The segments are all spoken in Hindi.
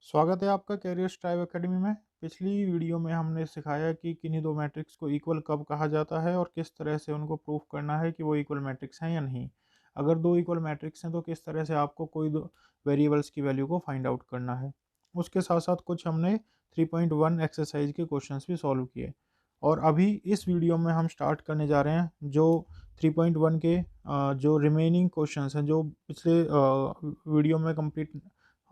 स्वागत है आपका कैरियर स्ट्राइव एकेडमी में। पिछली वीडियो में हमने सिखाया कि किन्हीं दो मैट्रिक्स को इक्वल कब कहा जाता है और किस तरह से उनको प्रूफ करना है कि वो इक्वल मैट्रिक्स हैं या नहीं। अगर दो इक्वल मैट्रिक्स हैं तो किस तरह से आपको कोई दो वेरिएबल्स की वैल्यू को फाइंड आउट करना है। उसके साथ साथ कुछ हमने 3.1 एक्सरसाइज के क्वेश्चंस भी सॉल्व किए। और अभी इस वीडियो में हम स्टार्ट करने जा रहे हैं जो 3.1 के जो रिमेनिंग क्वेश्चंस हैं जो पिछले वीडियो में कंप्लीट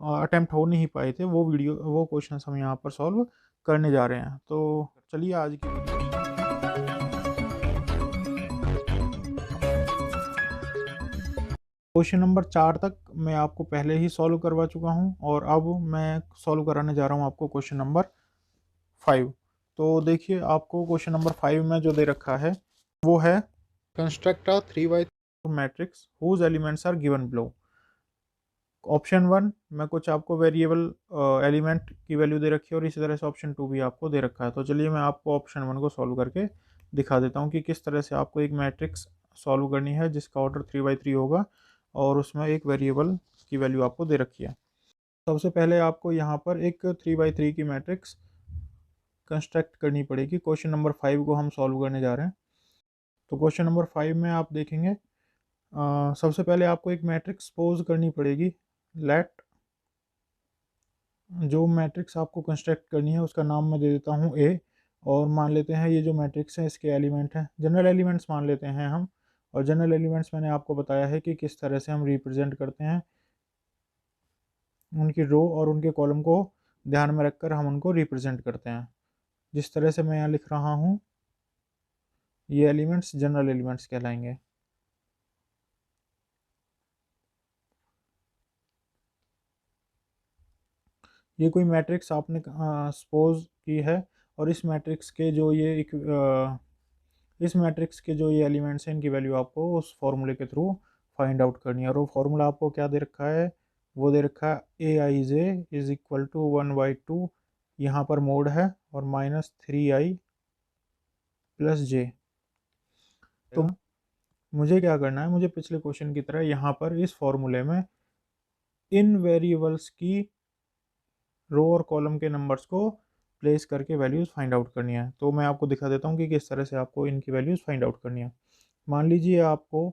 अटेम्प्ट हो नहीं पाए थे, वो क्वेश्चंस हम यहाँ पर सॉल्व करने जा रहे हैं। तो चलिए आज की वीडियो क्वेश्चन नंबर 4 तक मैं आपको पहले ही सॉल्व करवा चुका हूँ और अब मैं सॉल्व कराने जा रहा हूँ आपको क्वेश्चन नंबर 5। तो देखिए, आपको क्वेश्चन नंबर 5 में जो दे रखा है वो है construct a 3 by 3 matrix whose elements are given below. Option 1 में कुछ आपको वेरिएबल एलिमेंट की वैल्यू दे रखी है और इसी तरह से ऑप्शन 2 भी आपको दे रखा है। तो चलिए मैं आपको ऑप्शन 1 को सॉल्व करके दिखा देता हूँ कि किस तरह से आपको एक मैट्रिक्स सॉल्व करनी है जिसका ऑर्डर 3 by 3 होगा और उसमें एक वेरिएबल की वैल्यू आपको दे रखी है। सबसे पहले आपको यहाँ पर एक 3 by 3 की मैट्रिक्स कंस्ट्रक्ट करनी पड़ेगी। क्वेश्चन नंबर 5 को हम सॉल्व करने जा रहे हैं। तो क्वेश्चन नंबर 5 में आप देखेंगे, सबसे पहले आपको एक मैट्रिक्स सपोज करनी पड़ेगी। लेट, जो मैट्रिक्स आपको कंस्ट्रक्ट करनी है उसका नाम मैं दे देता हूँ ए। और मान लेते हैं ये जो मैट्रिक्स है इसके एलिमेंट हैं, जनरल एलिमेंट्स मान लेते हैं हम। और जनरल एलिमेंट्स मैंने आपको बताया है कि किस तरह से हम रिप्रेजेंट करते हैं। उनकी रो और उनके कॉलम को ध्यान में रखकर हम उनको रिप्रेजेंट करते हैं। जिस तरह से मैं यहाँ लिख रहा हूँ, ये एलिमेंट्स जनरल एलिमेंट्स कहलाएंगे। ये कोई मैट्रिक्स आपने सपोज की है और इस मैट्रिक्स के जो इस मैट्रिक्स के जो ये एलिमेंट्स हैं इनकी वैल्यू आपको उस फॉर्मूले के थ्रू फाइंड आउट करनी है। और वो फॉर्मूला आपको क्या दे रखा है, वो दे रखा है ए आई जे इज इक्वल टू 1/2, यहाँ पर मोड है, और -3i+j। तो मुझे क्या करना है, मुझे पिछले क्वेश्चन की तरह यहाँ पर इस फॉर्मूले में इन वेरिएबल्स की रो और कॉलम के नंबर्स को प्लेस करके वैल्यूज़ फाइंड आउट करनी है। तो मैं आपको दिखा देता हूँ कि किस तरह से आपको इनकी वैल्यूज़ फाइंड आउट करनी है। मान लीजिए आपको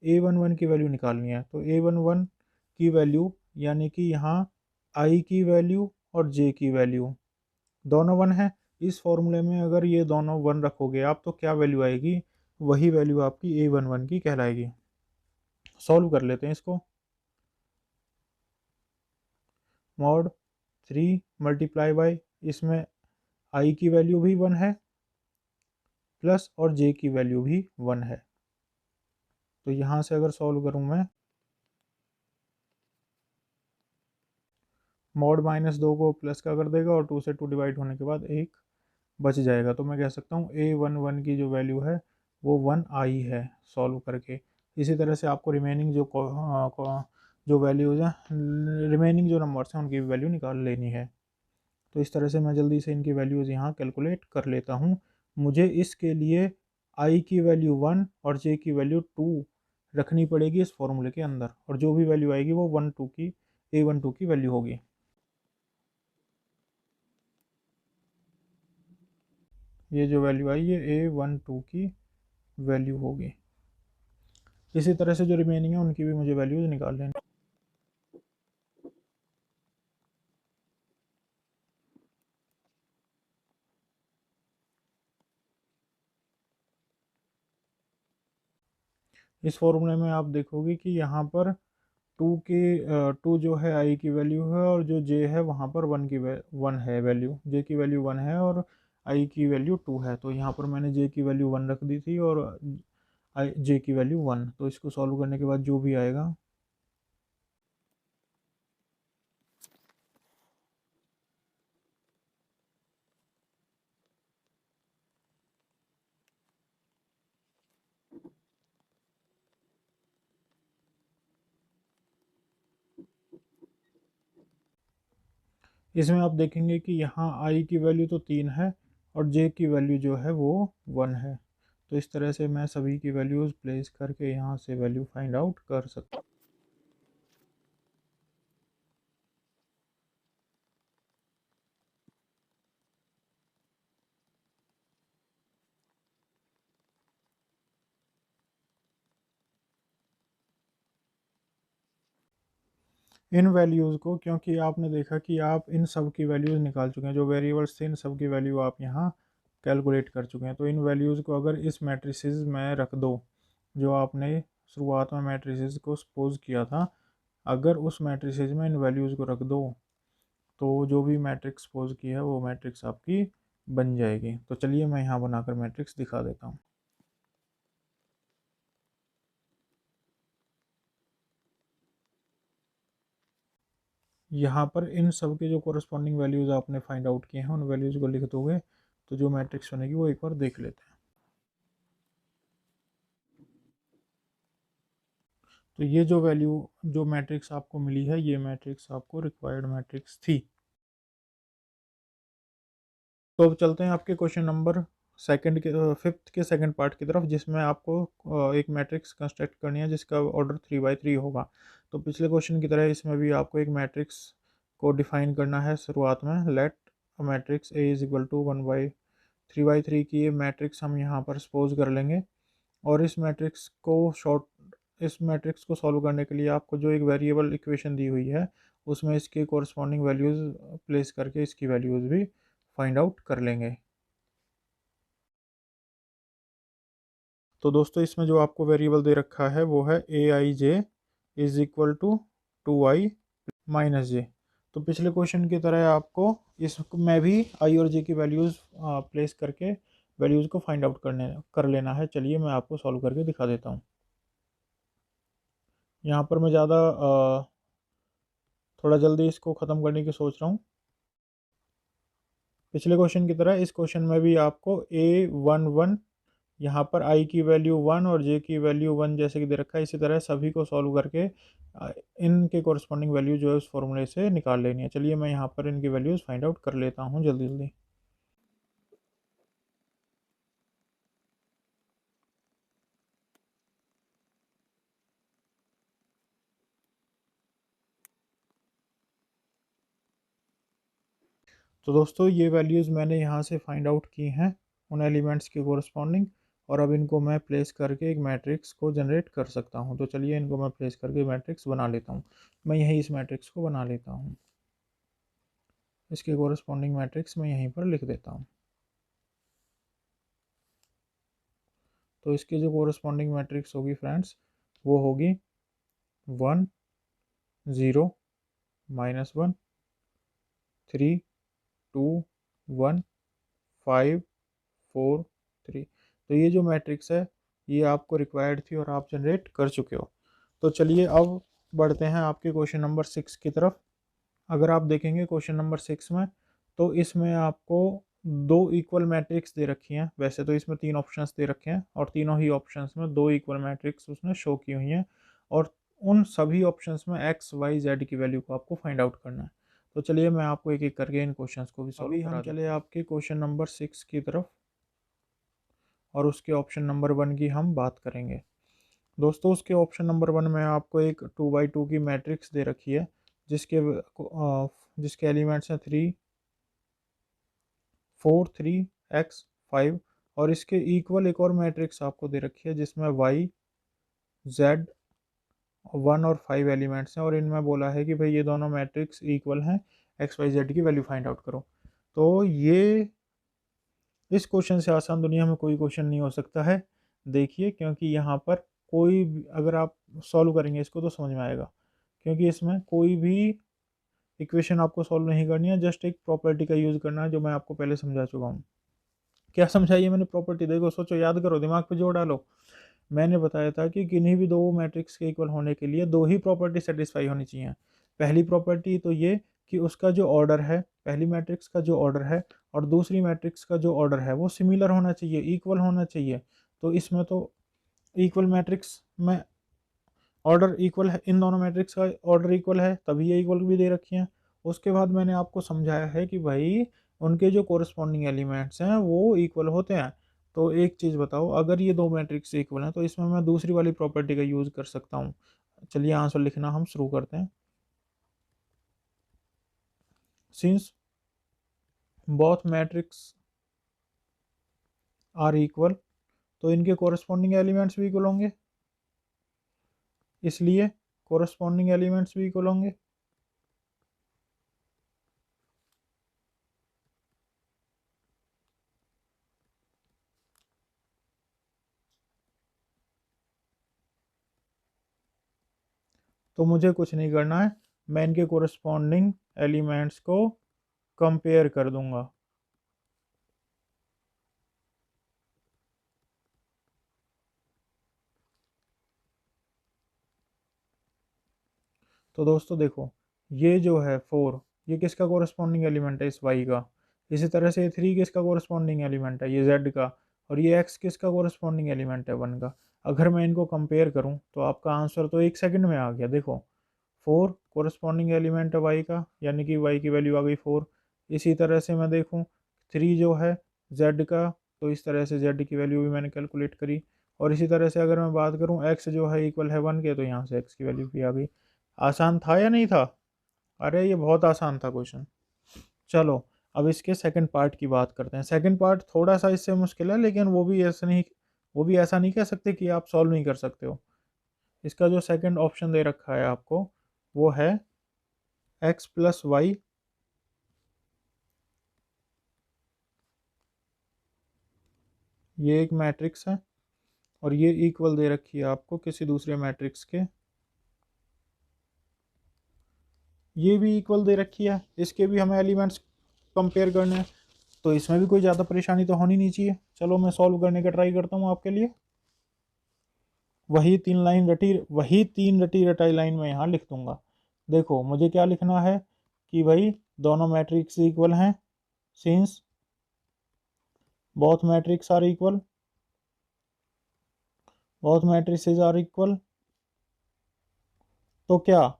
a11 की वैल्यू निकालनी है, तो a11 की वैल्यू यानी कि यहाँ i की वैल्यू और j की वैल्यू दोनों 1 है। इस फॉर्मूले में अगर ये दोनों 1 रखोगे आप तो क्या वैल्यू आएगी, वही वैल्यू आपकी a11 की कहलाएगी। सॉल्व कर लेते हैं इसको। मॉड 3 मल्टीप्लाई बाई, इसमें i की वैल्यू भी 1 है प्लस और j की वैल्यू भी 1 है। तो यहाँ से अगर सॉल्व करूँ मैं, मॉड -2 को प्लस का कर देगा और 2 से 2 डिवाइड होने के बाद 1 बच जाएगा। तो मैं कह सकता हूँ a11 की जो वैल्यू है वो 1i है सॉल्व करके। इसी तरह से आपको रिमेनिंग जो वैल्यूज़ हैं, रिमेनिंग जो नंबर्स हैं उनकी भी वैल्यू निकाल लेनी है। तो इस तरह से मैं जल्दी से इनकी वैल्यूज़ यहाँ कैलकुलेट कर लेता हूँ। मुझे इसके लिए i की वैल्यू 1 और j की वैल्यू 2 रखनी पड़ेगी इस फॉर्मूले के अंदर, और जो भी वैल्यू आएगी वो a12 की वैल्यू होगी। ये जो वैल्यू आई ये a12 की वैल्यू होगी। इसी तरह से जो रिमेनिंग है उनकी भी मुझे वैल्यूज निकाल लेनी। इस फॉर्मूले में आप देखोगे कि यहाँ पर 2 जो है i की वैल्यू है और जो j है वहाँ पर 1 है वैल्यू, j की वैल्यू 1 है और i की वैल्यू 2 है। तो यहाँ पर मैंने j की वैल्यू 1 रख दी थी और j की वैल्यू 1। तो इसको सॉल्व करने के बाद जो भी आएगा, इसमें आप देखेंगे कि यहाँ i की वैल्यू तो 3 है और j की वैल्यू जो है वो 1 है। तो इस तरह से मैं सभी की वैल्यूज़ प्लेस करके यहाँ से वैल्यू फाइंड आउट कर सकता हूँ। इन वैल्यूज़ को, क्योंकि आपने देखा कि आप इन सब की वैल्यूज़ निकाल चुके हैं, जो वेरिएबल्स थे इन सब की वैल्यू आप यहाँ कैलकुलेट कर चुके हैं, तो इन वैल्यूज़ को अगर इस मैट्रिसेस में रख दो जो आपने शुरुआत में मैट्रिसेस को सपोज किया था, अगर उस मैट्रिसेस में इन वैल्यूज़ को रख दो तो जो भी मैट्रिक्स सपोज की है वो मैट्रिक्स आपकी बन जाएगी। तो चलिए मैं यहाँ बनाकर मैट्रिक्स दिखा देता हूँ। यहाँ पर इन सब के जो कोरस्पॉन्डिंग वैल्यूज़ आपने फाइंड आउट किए हैं उन वैल्यूज़ को लिख दोगे तो जो मैट्रिक्स बनेगी वो एक बार देख लेते हैं। तो ये जो वैल्यू जो मैट्रिक्स आपको मिली है ये मैट्रिक्स आपको रिक्वायर्ड मैट्रिक्स थी। तो अब चलते हैं आपके क्वेश्चन नंबर सेकंड के फिफ्थ के सेकंड पार्ट की तरफ, जिसमें आपको एक मैट्रिक्स कंस्ट्रक्ट करनी है जिसका ऑर्डर 3 बाई 3 होगा। तो पिछले क्वेश्चन की तरह इसमें भी आपको एक मैट्रिक्स को डिफाइन करना है शुरुआत में। Let matrix A is equal to 1/3 की ये मैट्रिक्स हम यहाँ पर सपोज कर लेंगे। और इस मैट्रिक्स को सॉल्व करने के लिए आपको जो एक वेरिएबल इक्वेशन दी हुई है उसमें इसके कोरस्पॉन्डिंग वैल्यूज़ प्लेस करके इसकी वैल्यूज़ भी फाइंड आउट कर लेंगे। तो दोस्तों इसमें जो आपको वेरिएबल दे रखा है वो है AIJ is equal to 2i minus j. तो पिछले क्वेश्चन की तरह आपको इसमें भी आई और जे की वैल्यूज़ प्लेस करके वैल्यूज़ को फाइंड आउट कर लेना है। चलिए मैं आपको सॉल्व करके दिखा देता हूँ। यहाँ पर मैं ज़्यादा थोड़ा जल्दी इसको ख़त्म करने की सोच रहा हूँ। पिछले क्वेश्चन की तरह इस क्वेश्चन में भी आपको A11 यहाँ पर i की वैल्यू 1 और j की वैल्यू 1 जैसे कि दे रखा है, इसी तरह सभी को सॉल्व करके इनके कोरस्पॉन्डिंग वैल्यू जो है उस फॉर्मूले से निकाल लेनी है। चलिए मैं यहाँ पर इनकी वैल्यूज़ फाइंड आउट कर लेता हूँ जल्दी जल्दी। तो दोस्तों ये वैल्यूज़ मैंने यहाँ से फाइंड आउट की हैं उन एलिमेंट्स के कोरस्पॉन्डिंग, और अब इनको मैं प्लेस करके एक मैट्रिक्स को जनरेट कर सकता हूँ। तो चलिए इनको मैं प्लेस करके मैट्रिक्स बना लेता हूँ। मैं यहीं इस मैट्रिक्स को बना लेता हूँ, इसके कोरस्पॉन्डिंग मैट्रिक्स मैं यहीं पर लिख देता हूँ। तो इसकी जो कोरस्पॉन्डिंग मैट्रिक्स होगी फ्रेंड्स वो होगी 1 0 -1 3 2 1 5 4 3। तो ये जो मैट्रिक्स है ये आपको रिक्वायर्ड थी और आप जनरेट कर चुके हो। तो चलिए अब बढ़ते हैं आपके क्वेश्चन नंबर 6 की तरफ। अगर आप देखेंगे क्वेश्चन नंबर 6 में, तो इसमें आपको दो इक्वल मैट्रिक्स दे रखी हैं। वैसे तो इसमें 3 ऑप्शंस दे रखे हैं और तीनों ही ऑप्शंस में दो इक्वल मैट्रिक्स उसने शो की हुई हैं, और उन सभी ऑप्शंस में एक्स वाई जेड की वैल्यू को आपको फाइंड आउट करना है। तो चलिए मैं आपको एक एक करके इन क्वेश्चंस को भी सॉल्व करा दूं। हम चले आपके क्वेश्चन नंबर 6 की तरफ और उसके ऑप्शन नंबर 1 की हम बात करेंगे। दोस्तों उसके ऑप्शन नंबर 1 में आपको एक 2 बाई 2 की मैट्रिक्स दे रखी है जिसके जिसके एलिमेंट्स हैं 3 4 3 x 5, और इसके इक्वल एक और मैट्रिक्स आपको दे रखी है जिसमें y z 1 और 5 एलिमेंट्स हैं, और इनमें बोला है कि भाई ये दोनों मैट्रिक्स इक्वल हैं, एक्स वाई जेड की वैल्यू फाइंड आउट करो। तो ये इस क्वेश्चन से आसान दुनिया में कोई क्वेश्चन नहीं हो सकता है। देखिए क्योंकि यहाँ पर अगर आप सॉल्व करेंगे इसको तो समझ में आएगा, क्योंकि इसमें कोई भी इक्वेशन आपको सॉल्व नहीं करनी है, जस्ट एक प्रॉपर्टी का यूज़ करना है जो मैं आपको पहले समझा चुका हूँ। क्या समझाइए मैंने प्रॉपर्टी? देखो, सोचो, याद करो, दिमाग पे जोर डालो। मैंने बताया था कि किन्हीं भी दो मैट्रिक्स के इक्वल होने के लिए दो ही प्रॉपर्टी सेटिस्फाई होनी चाहिए। पहली प्रॉपर्टी तो ये कि उसका जो ऑर्डर है, पहली मैट्रिक्स का जो ऑर्डर है और दूसरी मैट्रिक्स का जो ऑर्डर है वो सिमिलर होना चाहिए, इक्वल होना चाहिए। तो इसमें तो इक्वल मैट्रिक्स में ऑर्डर इक्वल है, इन दोनों मैट्रिक्स का ऑर्डर इक्वल है तभी ये इक्वल भी दे रखी हैं। उसके बाद मैंने आपको समझाया है कि भाई उनके जो कोरस्पॉन्डिंग एलिमेंट्स हैं वो इक्वल होते हैं। तो एक चीज़ बताओ, अगर ये दो मैट्रिक्स इक्वल हैं तो इसमें मैं दूसरी वाली प्रॉपर्टी का यूज़ कर सकता हूँ। चलिए आंसर लिखना हम शुरू करते हैं। Since both matrix are equal, तो इनके कोरस्पॉन्डिंग एलिमेंट्स भी इक्वल होंगे, इसलिए कोरस्पॉन्डिंग एलिमेंट्स भी इक्वल होंगे। तो मुझे कुछ नहीं करना है, मैं इनके कोरस्पॉन्डिंग एलिमेंट्स को कंपेयर कर दूंगा। तो दोस्तों देखो, ये जो है 4, ये किसका कोरस्पॉन्डिंग एलिमेंट है, इस y का। इसी तरह से 3 किसका कोरस्पॉन्डिंग एलिमेंट है, ये z का। और ये x किसका कोरस्पॉन्डिंग एलिमेंट है, 1 का। अगर मैं इनको कंपेयर करूं तो आपका आंसर तो 1 सेकंड में आ गया। देखो 4 कोरस्पॉन्डिंग एलिमेंट है y का, यानी कि y की वैल्यू आ गई 4। इसी तरह से मैं देखूँ 3 जो है z का, तो इस तरह से z की वैल्यू भी मैंने कैलकुलेट करी। और इसी तरह से अगर मैं बात करूँ x जो है इक्वल है 1 के, तो यहाँ से x की वैल्यू भी आ गई। आसान था या नहीं था? अरे ये बहुत आसान था क्वेश्चन। चलो अब इसके सेकंड पार्ट की बात करते हैं। सेकंड पार्ट थोड़ा सा इससे मुश्किल है, लेकिन वो भी ऐसा नहीं कह सकते कि आप सॉल्व नहीं कर सकते हो। इसका जो सेकंड ऑप्शन दे रखा है आपको, वो है x प्लस वाई, ये एक मैट्रिक्स है, और ये इक्वल दे रखी है आपको किसी दूसरे मैट्रिक्स के, ये भी इक्वल दे रखी है, इसके भी हमें एलिमेंट्स कंपेयर करने हैं। तो इसमें भी कोई ज़्यादा परेशानी तो होनी नहीं चाहिए। चलो मैं सॉल्व करने का ट्राई करता हूँ आपके लिए। वही तीन रटी रटाई लाइन में यहाँ लिख दूंगा। देखो मुझे क्या लिखना है कि भाई दोनों मैट्रिक्स इक्वल हैं, since both matrix are equal, both matrices are equal, तो क्या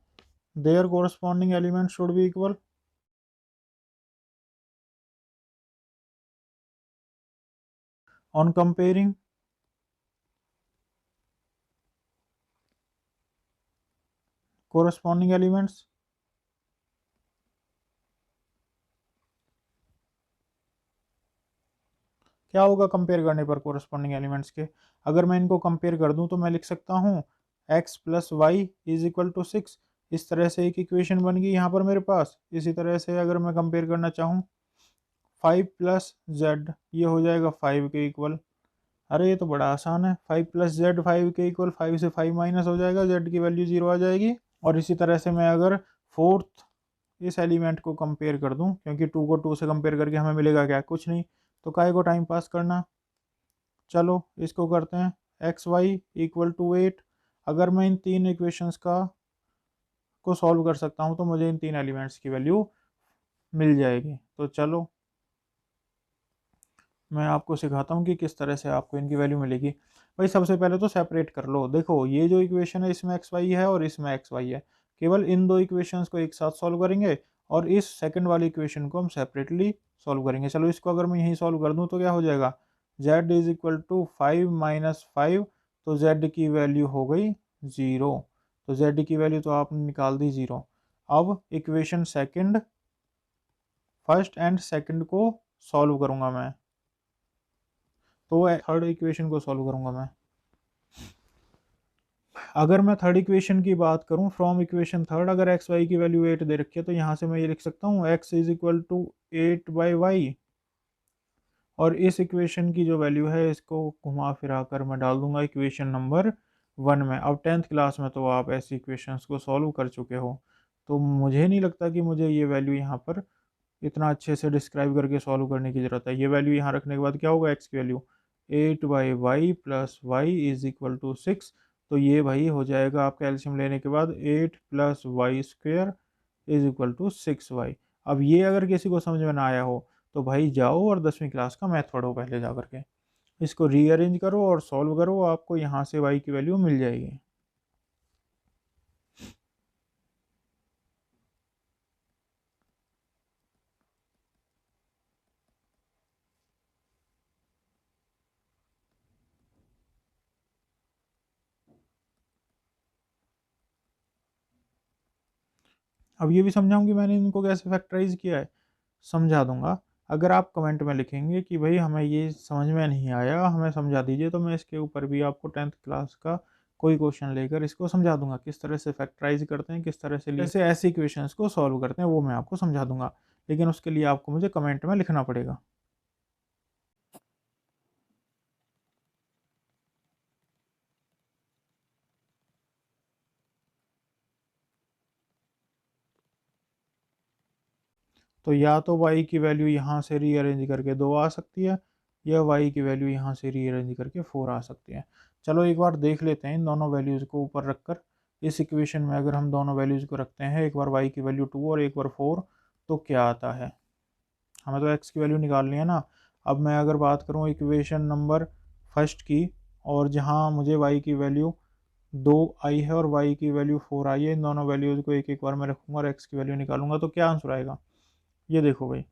their corresponding element should be equal. On comparing corresponding elements, क्या होगा कंपेयर करने पर कोरस्पॉन्डिंग एलिमेंट्स के। अगर मैं इनको कंपेयर कर दूं तो मैं लिख सकता हूं x plus y is equal to 6। इस तरह से एक इक्वेशन बन गई यहाँ पर मेरे पास। इसी तरह से अगर मैं कंपेयर करना चाहूँ 5 प्लस जेड, ये हो जाएगा 5 के इक्वल। अरे ये तो बड़ा आसान है, 5 प्लस जेड 5 के इक्वल, 5 से 5 माइनस हो जाएगा, जेड की वैल्यू 0 आ जाएगी। और इसी तरह से मैं अगर फोर्थ इस एलिमेंट को कंपेयर कर दूं, क्योंकि 2 को 2 से कंपेयर करके हमें मिलेगा क्या, कुछ नहीं, तो काहे को टाइम पास करना। चलो इसको करते हैं एक्स वाई इक्वल टू 8। अगर मैं इन तीन इक्वेशंस को सॉल्व कर सकता हूँ तो मुझे इन तीन एलिमेंट्स की वैल्यू मिल जाएगी। तो चलो मैं आपको सिखाता हूँ कि किस तरह से आपको इनकी वैल्यू मिलेगी। भाई सबसे पहले तो सेपरेट कर लो। देखो ये जो इक्वेशन है इसमें एक्स वाई है और इसमें एक्स वाई है, केवल इन दो इक्वेशंस को एक साथ सॉल्व करेंगे, और इस सेकंड वाली इक्वेशन को हम सेपरेटली सॉल्व करेंगे। चलो इसको अगर मैं यहीं सॉल्व कर दूँ तो क्या हो जाएगा, z इज इक्वल टू 5 - 5, तो z की वैल्यू हो गई 0। तो z की वैल्यू तो आपने निकाल दी 0। अब equation second, first and second को सॉल्व करूंगा मैं, तो थर्ड इक्वेशन को सॉल्व करूंगा मैं। अगर मैं थर्ड इक्वेशन की बात करूं, फ्रॉम इक्वेशन थर्ड, अगर एक्स वाई की वैल्यू 8 दे रखी है तो यहाँ से मैं ये लिख सकता हूँ x is equal to 8/y। और इस इक्वेशन की जो वैल्यू है इसको घुमा फिरा कर मैं डाल दूंगा इक्वेशन नंबर 1 में। अब 10th क्लास में तो आप ऐसी इक्वेशंस को सॉल्व कर चुके हो, तो मुझे नहीं लगता कि मुझे ये वैल्यू यहाँ पर इतना अच्छे से डिस्क्राइब करके सॉल्व करने की ज़रूरत है। ये वैल्यू यहाँ रखने के बाद क्या होगा, एक्स की value 8/y plus y is equal to 6। तो ये भाई हो जाएगा आपका एल्शियम लेने के बाद 8 + y² is equal to 6y। अब ये अगर किसी को समझ में ना आया हो तो भाई जाओ और 10वीं क्लास का मैथ पढ़ो पहले जा करके, इसको रीअरेंज करो और सॉल्व करो, आपको यहाँ से y की वैल्यू मिल जाएगी। अब ये भी समझाऊं कि मैंने इनको कैसे फैक्टराइज किया है, समझा दूंगा। अगर आप कमेंट में लिखेंगे कि भाई हमें ये समझ में नहीं आया, हमें समझा दीजिए, तो मैं इसके ऊपर भी आपको 10th क्लास का कोई क्वेश्चन लेकर इसको समझा दूंगा, किस तरह से फैक्टराइज करते हैं, किस तरह से जैसे ऐसे इक्वेशंस को सॉल्व करते हैं, वो मैं आपको समझा दूंगा। लेकिन उसके लिए आपको मुझे कमेंट में लिखना पड़ेगा। तो या तो y की वैल्यू यहाँ से रीअरेंज करके 2 आ सकती है, या y की वैल्यू यहाँ से रीअरेंज करके 4 आ सकती है। चलो एक बार देख लेते हैं इन दोनों वैल्यूज़ को ऊपर रखकर। इस इक्वेशन में अगर हम दोनों वैल्यूज़ को रखते हैं, एक बार y की वैल्यू 2 और एक बार 4, तो क्या आता है? हमें तो x की वैल्यू निकालनी है ना। अब मैं अगर बात करूँ इक्वेशन नंबर फर्स्ट की, और जहाँ मुझे y की वैल्यू 2 आई है और y की वैल्यू 4 आई है, इन दोनों वैल्यूज़ को एक एक बार मैं रखूँगा और x की वैल्यू निकालूंगा, तो क्या आंसर आएगा? ये देखो भाई,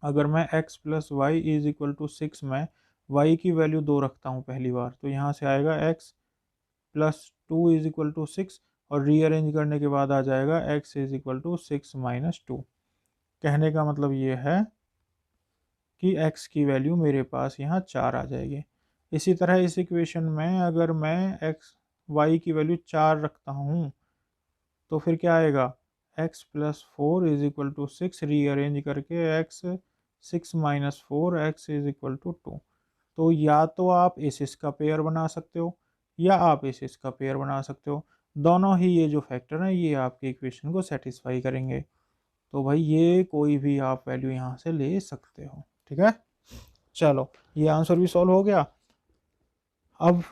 अगर मैं x plus y is equal to 6 में y की वैल्यू 2 रखता हूँ पहली बार, तो यहाँ से आएगा x plus 2 is equal to 6, और रीअरेंज करने के बाद आ जाएगा x is equal to 6 minus 2। कहने का मतलब ये है कि x की वैल्यू मेरे पास यहाँ 4 आ जाएगी। इसी तरह इस इक्वेशन में अगर मैं y की वैल्यू 4 रखता हूँ, तो फिर क्या आएगा? x plus 4 is equal to 6, rearrange करके x 6 minus 4, x is equal to 2। तो या तो आप इस इसका पेयर बना सकते हो, या आप इस इसका पेयर बना सकते हो। दोनों ही ये जो फैक्टर हैं ये आपके इक्वेशन को सेटिस्फाई करेंगे। तो भाई ये कोई भी आप वैल्यू यहाँ से ले सकते हो, ठीक है। चलो ये आंसर भी सॉल्व हो गया। अब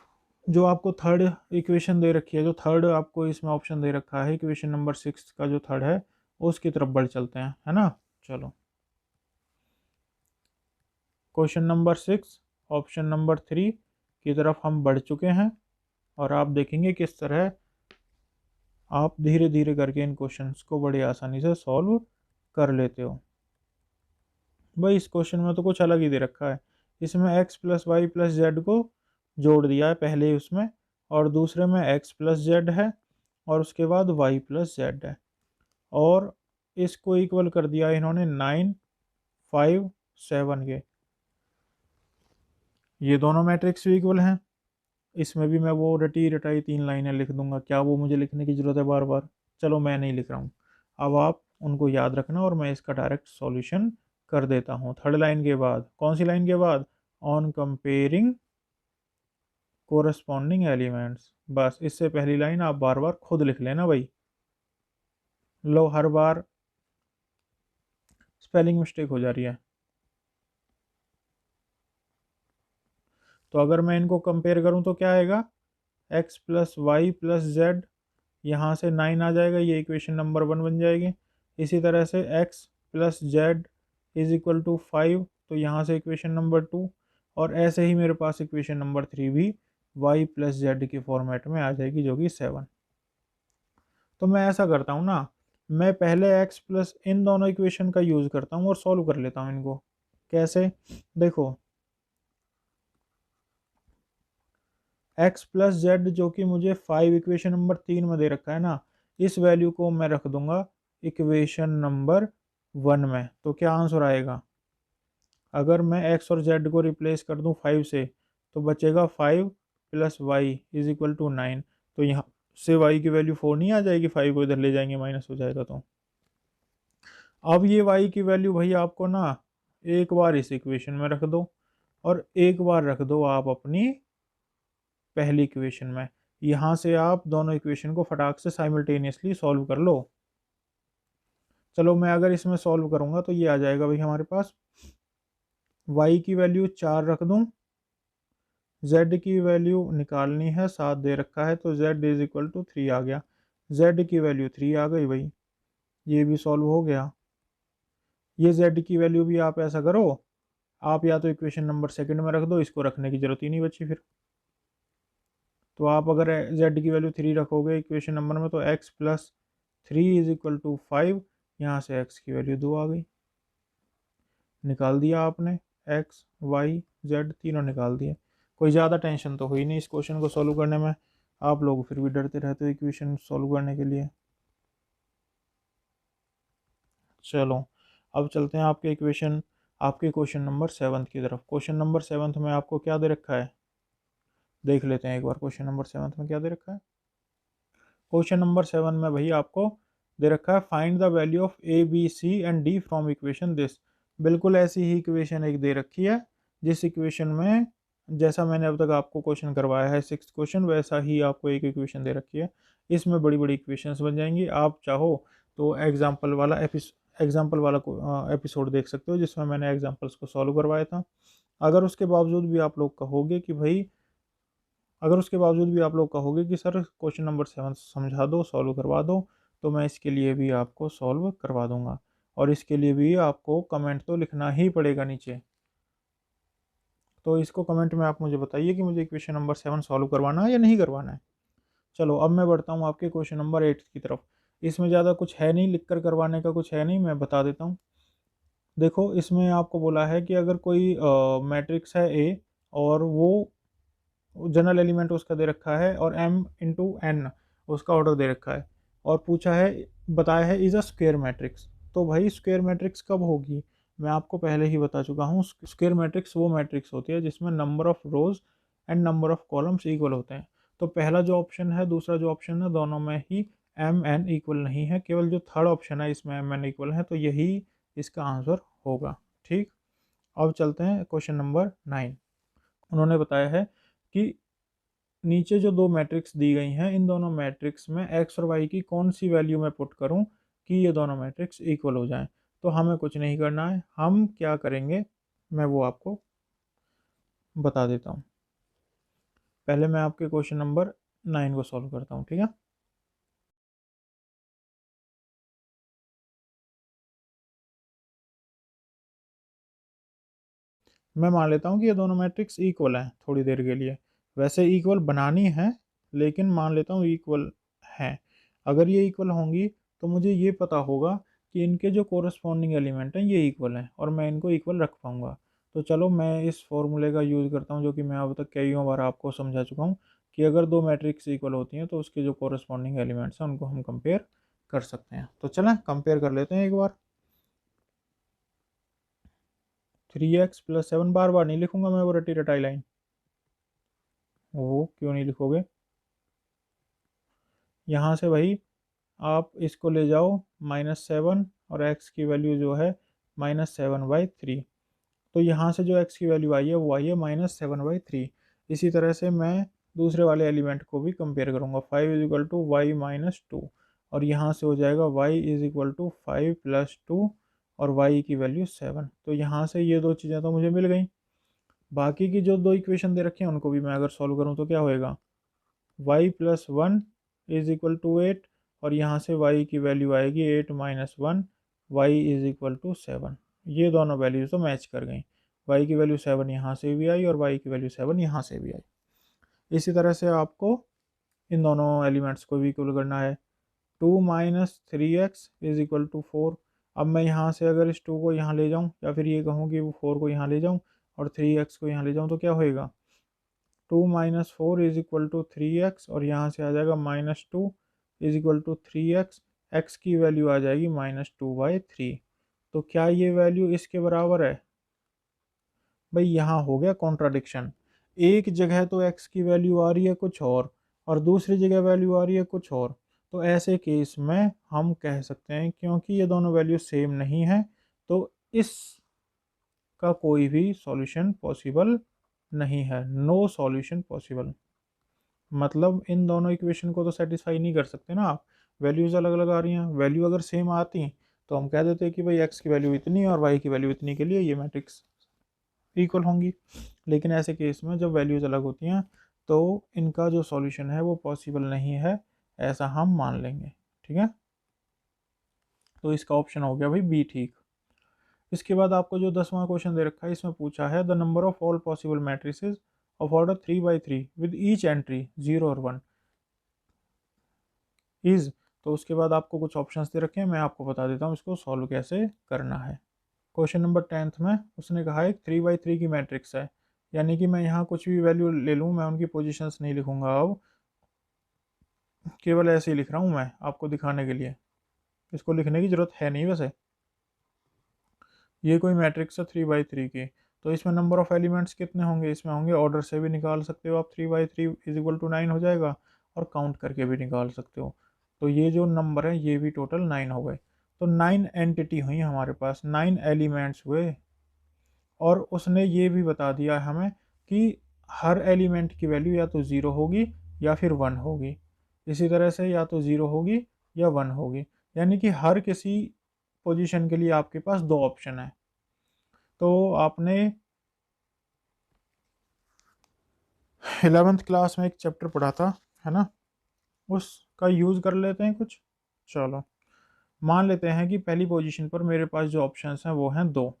जो आपको थर्ड इक्वेशन दे रखी है, जो थर्ड आपको इसमें ऑप्शन दे रखा है इक्वेशन नंबर 6 का जो थर्ड है, उसकी तरफ बढ़ चलते हैं, है ना। चलो क्वेश्चन नंबर 6 ऑप्शन नंबर 3 की तरफ हम बढ़ चुके हैं, और आप देखेंगे किस तरह आप धीरे धीरे करके इन क्वेश्चंस को बड़ी आसानी से सॉल्व कर लेते हो। भाई इस क्वेश्चन में तो कुछ अलग ही दे रखा है। इसमें x plus y plus z को जोड़ दिया है पहले ही उसमें, और दूसरे में x प्लस जेड है, और उसके बाद y प्लस जेड है, और इसको इक्वल कर दिया इन्होंने 9, 5, 7 के। ये दोनों मैट्रिक्स भी इक्वल हैं। इसमें भी मैं वो रटी रटाई 3 लाइनें लिख दूंगा, क्या वो मुझे लिखने की ज़रूरत है बार बार? चलो मैं नहीं लिख रहा हूँ। अब आप उनको याद रखना, और मैं इसका डायरेक्ट सॉल्यूशन कर देता हूँ। थर्ड लाइन के बाद कौन सी लाइन के बाद? On comparing corresponding elements. बस इससे पहली लाइन आप बार बार खुद लिख लेना भाई। लो हर बार स्पेलिंग मिस्टेक हो जा रही है। तो अगर मैं इनको कंपेयर करूं तो क्या आएगा? x plus y plus z, यहाँ से 9 आ जाएगा, ये इक्वेशन नंबर 1 बन जाएगी। इसी तरह से x plus z is equal to 5, तो यहाँ से इक्वेशन नंबर 2, और ऐसे ही मेरे पास इक्वेशन नंबर 3 भी y प्लस जेड के फॉर्मेट में आ जाएगी, जो कि 7। तो मैं ऐसा करता हूँ ना, मैं पहले x प्लस इन दोनों इक्वेशन का यूज़ करता हूँ और सॉल्व कर लेता हूँ इनको। कैसे? देखो x प्लस जेड जो कि मुझे 5 इक्वेशन नंबर 3 में दे रखा है ना, इस वैल्यू को मैं रख दूंगा इक्वेशन नंबर 1 में। तो क्या आंसर आएगा? अगर मैं x और z को रिप्लेस कर दूं 5 से, तो बचेगा 5 plus y is equal to 9। तो यहाँ से y की वैल्यू 4 नहीं आ जाएगी? 5 को इधर ले जाएंगे, माइनस हो जाएगा। तो अब ये y की वैल्यू भाई आपको ना एक बार इस इक्वेशन में रख दो, और एक बार रख दो आप अपनी पहली इक्वेशन में। यहाँ से आप दोनों इक्वेशन को फटाक से साइमल्टेनियसली सॉल्व कर लो। चलो मैं अगर इसमें सॉल्व करूँगा तो ये आ जाएगा भाई हमारे पास, y की वैल्यू 4 रख दूँ, z की वैल्यू निकालनी है, 7 दे रखा है, तो z इज इक्वल टू 3 आ गया। z की वैल्यू 3 आ गई भाई, ये भी सॉल्व हो गया। ये z की वैल्यू भी आप ऐसा करो, आप या तो इक्वेशन नंबर सेकंड में रख दो, इसको रखने की जरूरत ही नहीं बची फिर। तो आप अगर z की वैल्यू 3 रखोगे इक्वेशन नंबर में, तो x plus 3 is equal to 5, यहाँ से x की वैल्यू 2 आ गई। निकाल दिया आपने, x y z तीनों निकाल दिए। कोई ज़्यादा टेंशन तो हुई नहीं इस क्वेश्चन को सॉल्व करने में। आप लोग फिर भी डरते रहते हो इक्वेशन सॉल्व करने के लिए। चलो अब चलते हैं आपके क्वेश्चन नंबर 7 की तरफ। क्वेश्चन नंबर 7 में आपको क्या दे रखा है, देख लेते हैं एक बार। क्वेश्चन नंबर 7 में क्या दे रखा है? क्वेश्चन नंबर 7 में भाई आपको दे रखा है find the value of A B C and D from equation this. बिल्कुल ऐसी ही इक्वेशन एक दे रखी है, जिस इक्वेशन में जैसा मैंने अब तक आपको क्वेश्चन करवाया है 6 क्वेश्चन, वैसा ही आपको एक इक्वेशन दे रखी है। इसमें बड़ी बड़ी इक्वेशंस बन जाएंगी। आप चाहो तो एग्जाम्पल वाला एग्जाम्पल वाला एपिसोड देख सकते हो जिसमें मैंने एग्जाम्पल्स को सॉल्व करवाया था। अगर उसके बावजूद भी आप लोग कहोगे कि भाई अगर उसके बावजूद भी आप लोग कहोगे कि सर क्वेश्चन नंबर 7 समझा दो, सॉल्व करवा दो, तो मैं इसके लिए भी आपको सॉल्व करवा दूंगा। और इसके लिए भी आपको कमेंट तो लिखना ही पड़ेगा नीचे। तो इसको कमेंट में आप मुझे बताइए कि मुझे क्वेश्चन नंबर 7 सॉल्व करवाना है या नहीं करवाना है। चलो अब मैं बढ़ता हूँ आपके क्वेश्चन नंबर 8 की तरफ। इसमें ज़्यादा कुछ है नहीं, लिख कर करवाने का कुछ है नहीं, मैं बता देता हूँ। देखो इसमें आपको बोला है कि अगर कोई मैट्रिक्स है ए और वो जनरल एलिमेंट उसका दे रखा है और m×n उसका ऑर्डर दे रखा है और पूछा है, बताया है इज अ स्क्वायर मैट्रिक्स। तो भाई स्क्वायर मैट्रिक्स कब होगी, मैं आपको पहले ही बता चुका हूँ। स्क्वायर मैट्रिक्स वो मैट्रिक्स होती है जिसमें number of rose and number of columns equal होते हैं। तो पहला जो ऑप्शन है, दूसरा जो ऑप्शन है, दोनों में ही mn इक्वल नहीं है, केवल जो थर्ड ऑप्शन है इसमें mn इक्वल है, तो यही इसका आंसर होगा। ठीक, अब चलते हैं क्वेश्चन नंबर 9। उन्होंने बताया है कि नीचे जो दो मैट्रिक्स दी गई हैं, इन दोनों मैट्रिक्स में एक्स और वाई की कौन सी वैल्यू मैं पुट करूं कि ये दोनों मैट्रिक्स इक्वल हो जाएं। तो हमें कुछ नहीं करना है, हम क्या करेंगे मैं वो आपको बता देता हूं। पहले मैं आपके क्वेश्चन नंबर 9 को सॉल्व करता हूं, ठीक है। मैं मान लेता हूं कि ये दोनों मैट्रिक्स इक्वल हैं थोड़ी देर के लिए। वैसे इक्वल बनानी है, लेकिन मान लेता हूं इक्वल हैं। अगर ये इक्वल होंगी तो मुझे ये पता होगा कि इनके जो कोरस्पॉन्डिंग एलिमेंट हैं ये इक्वल हैं और मैं इनको इक्वल रख पाऊंगा। तो चलो मैं इस फॉर्मूले का यूज़ करता हूँ जो कि मैं अब तक कईयों बार आपको समझा चुका हूँ कि अगर दो मैट्रिक्स इक्वल होती हैं तो उसके जो कोरस्पॉन्डिंग एलिमेंट्स हैं उनको हम कंपेयर कर सकते हैं। तो चलें कंपेयर कर लेते हैं एक बार। 3x+7, बार बार नहीं लिखूंगा मैं वो रटी रटाई लाइन। वो क्यों नहीं लिखोगे, यहाँ से भाई आप इसको ले जाओ -7 और x की वैल्यू जो है -7/3। तो यहाँ से जो x की वैल्यू आई है वो आई है -7/3। इसी तरह से मैं दूसरे वाले एलिमेंट को भी कंपेयर करूँगा, 5 = y-2 और यहाँ से हो जाएगा y = 5 + 2 और y की वैल्यू 7। तो यहाँ से ये दो चीज़ें तो मुझे मिल गई। बाकी की जो दो इक्वेशन दे रखे हैं उनको भी मैं अगर सॉल्व करूँ तो क्या होएगा, y+1 = 8 और यहाँ से y की वैल्यू आएगी 8 - 1, y = 7। ये दोनों वैल्यूज तो मैच कर गई, y की वैल्यू 7 यहाँ से भी आई और y की वैल्यू 7 यहाँ से भी आई। इसी तरह से आपको इन दोनों एलिमेंट्स को भी इक्वल करना है। 2 - 3x = 4। अब मैं यहाँ से अगर इस 2 को यहाँ ले जाऊँ या फिर ये कहूँ कि वो 4 को यहाँ ले जाऊँ और 3x को यहाँ ले जाऊँ तो क्या होएगा, 2 - 4 = 3x और यहाँ से आ जाएगा -2 = 3x। x की वैल्यू आ जाएगी -2/3। तो क्या ये वैल्यू इसके बराबर है? भाई यहाँ हो गया कॉन्ट्राडिक्शन। एक जगह तो x की वैल्यू आ रही है कुछ और दूसरी जगह वैल्यू आ रही है कुछ और। तो ऐसे केस में हम कह सकते हैं क्योंकि ये दोनों वैल्यू सेम नहीं है तो इस का कोई भी सॉल्यूशन पॉसिबल नहीं है, नो सॉल्यूशन पॉसिबल। मतलब इन दोनों इक्वेशन को तो सेटिस्फाई नहीं कर सकते ना आप, वैल्यूज अलग अलग आ रही हैं। वैल्यू अगर सेम आती तो हम कह देते कि भाई x की वैल्यू इतनी और y की वैल्यू इतनी के लिए ये मैट्रिक्स इक्वल होंगी। लेकिन ऐसे केस में जब वैल्यूज अलग होती हैं तो इनका जो सॉल्यूशन है वो पॉसिबल नहीं है, ऐसा हम मान लेंगे। ठीक है, तो इसका ऑप्शन हो गया भाई बी ठीक। इसके बाद आपको जो 10वां क्वेश्चन दे रखा है इसमें पूछा है the number of all possible matrices of order 3/3 with each entry 0 और 1 इज। तो उसके बाद आपको कुछ ऑप्शंस दे रखे हैं, मैं आपको बता देता हूँ इसको सॉल्व कैसे करना है। क्वेश्चन नंबर 10th में उसने कहा है 3/3 की मैट्रिक्स है, यानी कि मैं यहाँ कुछ भी वैल्यू ले लूँ, मैं उनकी पोजीशंस नहीं लिखूंगा, अब केवल ऐसे ही लिख रहा हूँ मैं आपको दिखाने के लिए, इसको लिखने की ज़रूरत है नहीं। वैसे ये कोई मैट्रिक्स है 3/3 की, तो इसमें नंबर ऑफ एलिमेंट्स कितने होंगे, इसमें होंगे, ऑर्डर से भी निकाल सकते हो आप, 3/3 = 9 हो जाएगा और काउंट करके भी निकाल सकते हो। तो ये जो नंबर है ये भी टोटल 9 हो गए। तो 9 एंटिटी हुई हमारे पास, 9 एलिमेंट्स हुए और उसने ये भी बता दिया हमें कि हर एलिमेंट की वैल्यू या तो 0 होगी या फिर 1 होगी। इसी तरह से या तो 0 होगी या 1 होगी, यानी कि हर किसी पोजीशन के लिए आपके पास 2 ऑप्शन है। तो आपने 11th क्लास में एक चैप्टर पढ़ा था, है ना, उसका यूज़ कर लेते हैं कुछ। चलो, मान लेते हैं कि पहली पोजीशन पर मेरे पास जो ऑप्शंस हैं वो हैं 2,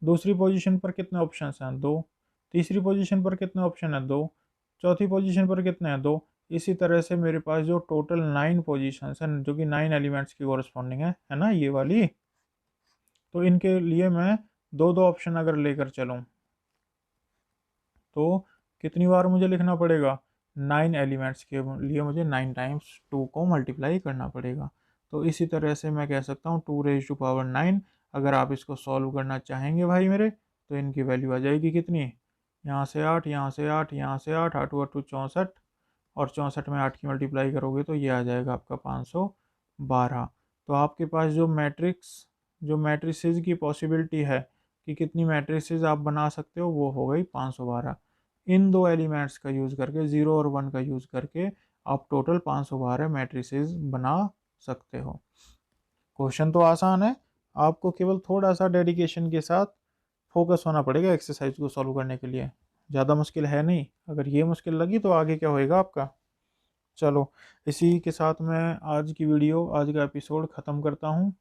दूसरी पोजीशन पर कितने ऑप्शंस हैं 2, तीसरी पोजीशन पर कितने ऑप्शन है 2, चौथी पोजीशन पर कितने हैं 2। इसी तरह से मेरे पास जो टोटल 9 पोजीशंस हैं, जो कि 9 एलिमेंट्स की कोरस्पॉन्डिंग है ना, ये वाली। तो इनके लिए मैं दो दो ऑप्शन अगर लेकर चलूँ तो कितनी बार मुझे लिखना पड़ेगा, 9 एलिमेंट्स के लिए मुझे 9 टाइम्स 2 को मल्टीप्लाई करना पड़ेगा। तो इसी तरह से मैं कह सकता हूँ 2⁹ अगर आप इसको सॉल्व करना चाहेंगे भाई मेरे, तो इनकी वैल्यू आ जाएगी कितनी, यहाँ से 8, यहाँ से 8, यहाँ से 8, 8 8 64, और 64 में 8 की मल्टीप्लाई करोगे तो ये आ जाएगा आपका 512। तो आपके पास जो मैट्रिसेस की पॉसिबिलिटी है कि कितनी मैट्रिसेस आप बना सकते हो, वो हो गई 512। इन दो एलिमेंट्स का यूज़ करके, 0 और 1 का यूज़ करके आप टोटल 512 मैट्रिसेस बना सकते हो। क्वेश्चन तो आसान है, आपको केवल थोड़ा सा डेडिकेशन के साथ फोकस होना पड़ेगा एक्सरसाइज को सॉल्व करने के लिए। ज़्यादा मुश्किल है नहीं, अगर ये मुश्किल लगी तो आगे क्या होएगा आपका। चलो, इसी के साथ मैं आज का एपिसोड ख़त्म करता हूँ।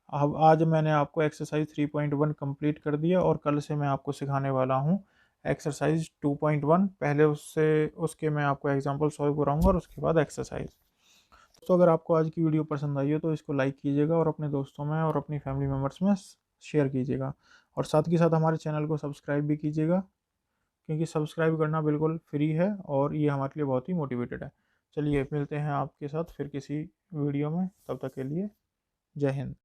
अब आज मैंने आपको एक्सरसाइज 3.1 कंप्लीट कर दिया, और कल से मैं आपको सिखाने वाला हूँ एक्सरसाइज 2.1। पहले उसके मैं आपको एग्जांपल सॉल्व कराऊंगा और उसके बाद एक्सरसाइज। तो अगर आपको आज की वीडियो पसंद आई हो तो इसको लाइक कीजिएगा, और अपने दोस्तों में और अपनी फैमिली मेम्बर्स में शेयर कीजिएगा, और साथ ही साथ हमारे चैनल को सब्सक्राइब भी कीजिएगा, क्योंकि सब्सक्राइब करना बिल्कुल फ्री है और ये हमारे लिए बहुत ही मोटिवेटेड है। चलिए, मिलते हैं आपके साथ फिर किसी वीडियो में, तब तक के लिए जय हिंद।